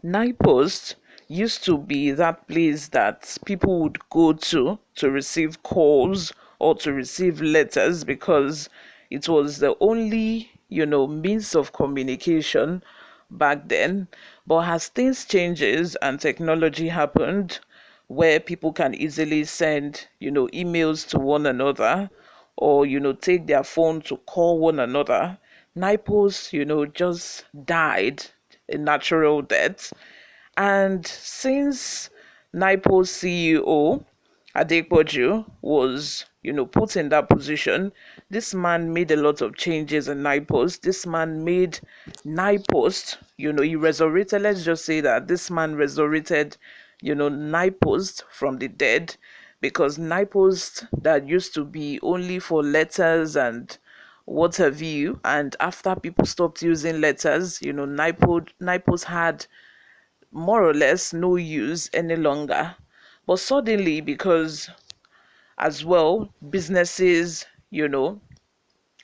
NIPOST used to be that place that people would go to receive calls or to receive letters, because it was the only, means of communication back then. But as things changes and technology happened, where people can easily send, emails to one another, or, take their phone to call one another, NIPOS, just died a natural death. And since NIPO's CEO Adepoju was, put in that position, this man made a lot of changes in NIPOS. This man made NIPOST, he resurrected, let's just say that this man resurrected, NIPOST from the dead, because NIPOST that used to be only for letters and what have you, and after people stopped using letters, NIPOS had more or less no use any longer. But suddenly, because as well, businesses,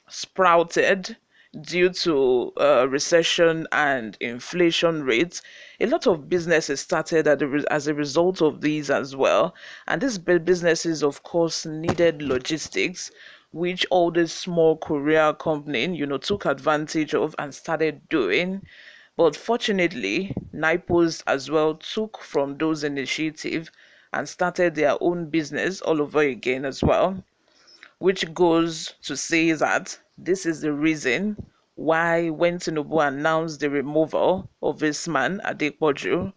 sprouted due to recession and inflation rates, a lot of businesses started as a result of these as well. And these businesses, of course, needed logistics, which all these small courier company, took advantage of and started doing. But fortunately, NIPOS as well took from those initiatives and started their own business all over again as well, which goes to say that this is the reason why when Tinubu announced the removal of this man, Adepoju,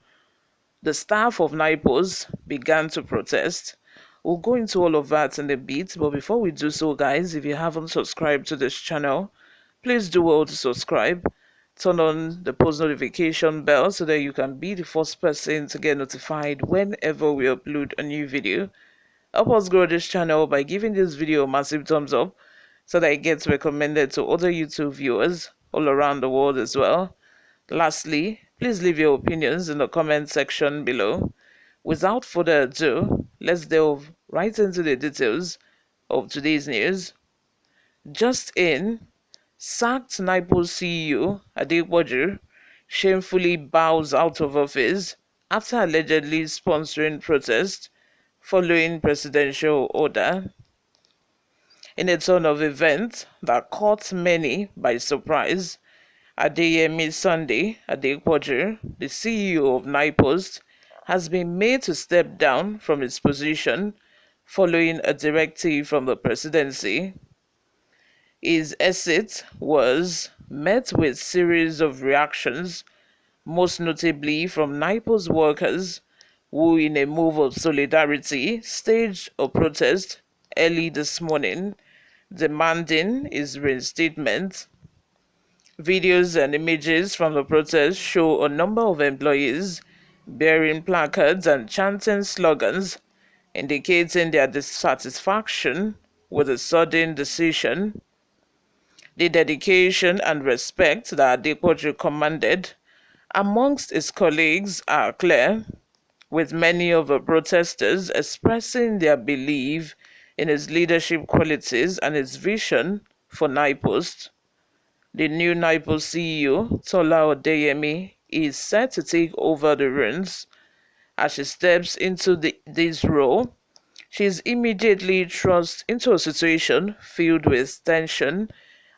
the staff of NIPOS began to protest. We'll go into all of that in a bit, but before we do so, guys, if you haven't subscribed to this channel, please do well to subscribe. Turn on the post notification bell so that you can be the first person to get notified whenever we upload a new video. Help us grow this channel by giving this video a massive thumbs up so that it gets recommended to other YouTube viewers all around the world as well. Lastly, please leave your opinions in the comment section below. Without further ado, let's delve right into the details of today's news. Just in, sacked NIPOS CEO Adepoju shamefully bows out of office after allegedly sponsoring protest following presidential order. In a turn of events that caught many by surprise, Odeyemi Sunday Adepoju, the CEO of NIPOST, has been made to step down from his position following a directive from the presidency. His exit was met with series of reactions, most notably from NIPOS workers, who in a move of solidarity staged a protest early this morning demanding his reinstatement. Videos and images from the protest show a number of employees bearing placards and chanting slogans indicating their dissatisfaction with the sudden decision. The dedication and respect that Adepoju commanded amongst his colleagues are clear, with many of the protesters expressing their belief in his leadership qualities and his vision for NIPOST. The new NIPOST CEO, Tola Odeyemi, is set to take over the reins. As she steps into this role, she is immediately thrust into a situation filled with tension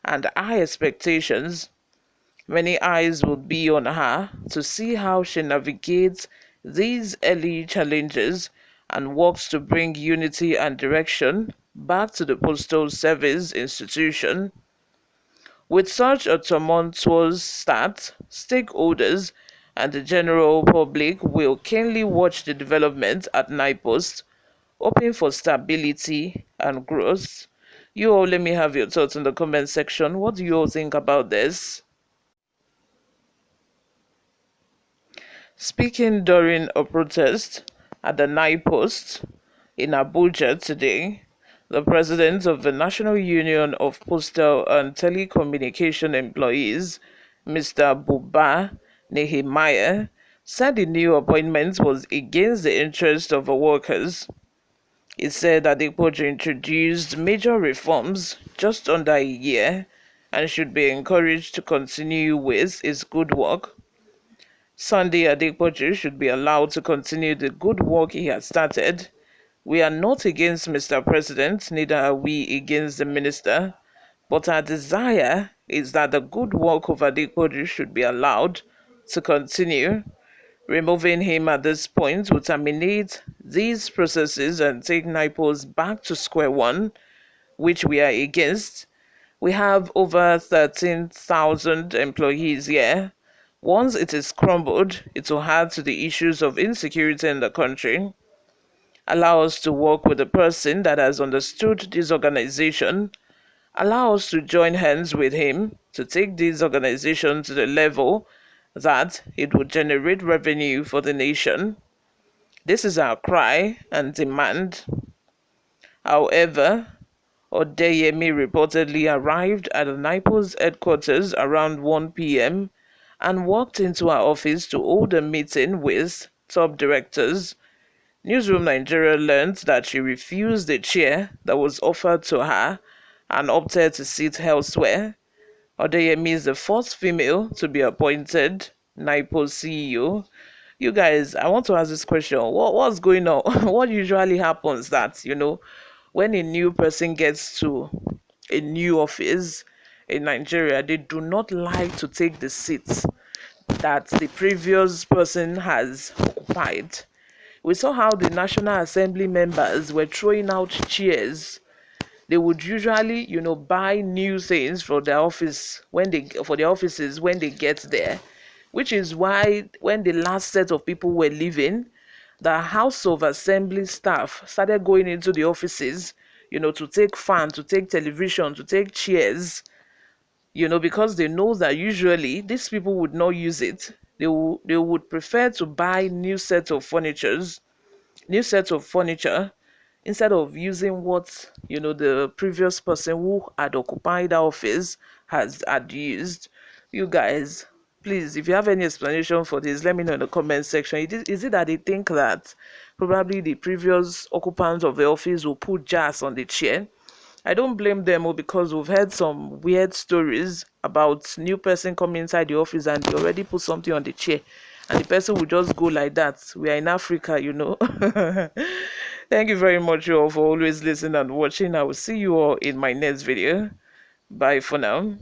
and high expectations. Many eyes will be on her to see how she navigates these early challenges and works to bring unity and direction back to the Postal Service institution. With such a tumultuous start, stakeholders and the general public will keenly watch the development at NIPOST, hoping for stability and growth. You all let me have your thoughts in the comment section. What do you all think about this? Speaking during a protest at the NIPOST in Abuja today, the president of the National Union of Postal and Telecommunication Employees, Mr. Buba Nehemiah, said the new appointment was against the interest of the workers. He said that the Adepoju introduced major reforms just under a year and should be encouraged to continue with his good work. Sunday Adepoju should be allowed to continue the good work he has started. We are not against Mr. President, neither are we against the minister, but our desire is that the good work of Adepoju should be allowed to continue. Removing him at this point will terminate these processes and take NIPOST back to square one, which we are against. We have over 13,000 employees here. Once it is crumbled, it will add to the issues of insecurity in the country. Allow us to work with a person that has understood this organization. Allow us to join hands with him to take this organization to the level that it would generate revenue for the nation. This is our cry and demand. However, Odeyemi reportedly arrived at the NIPOST headquarters around 1 p.m. and walked into our office to hold a meeting with top directors. Newsroom Nigeria learned that she refused the chair that was offered to her and opted to sit elsewhere. Odeyemi is the first female to be appointed NIPOST CEO. You guys, I want to ask this question. What's going on? What usually happens that, when a new person gets to a new office in Nigeria, they do not like to take the seats that the previous person has occupied. We saw how the National Assembly members were throwing out chairs. They would usually, buy new things for their offices when they get there, which is why when the last set of people were leaving, the House of Assembly staff started going into the offices, to take fan, to take television, to take chairs, because they know that usually these people would not use it. They would prefer to buy new sets of furniture instead of using what the previous person who had occupied the office had used. You guys, please, if you have any explanation for this, let me know in the comment section. Is it that they think that probably the previous occupants of the office will put jazz on the chair? I don't blame them, because we've heard some weird stories about new person coming inside the office and they already put something on the chair and the person will just go like that. We are in Africa. Thank you very much, you all, for always listening and watching. I will see you all in my next video. Bye for now.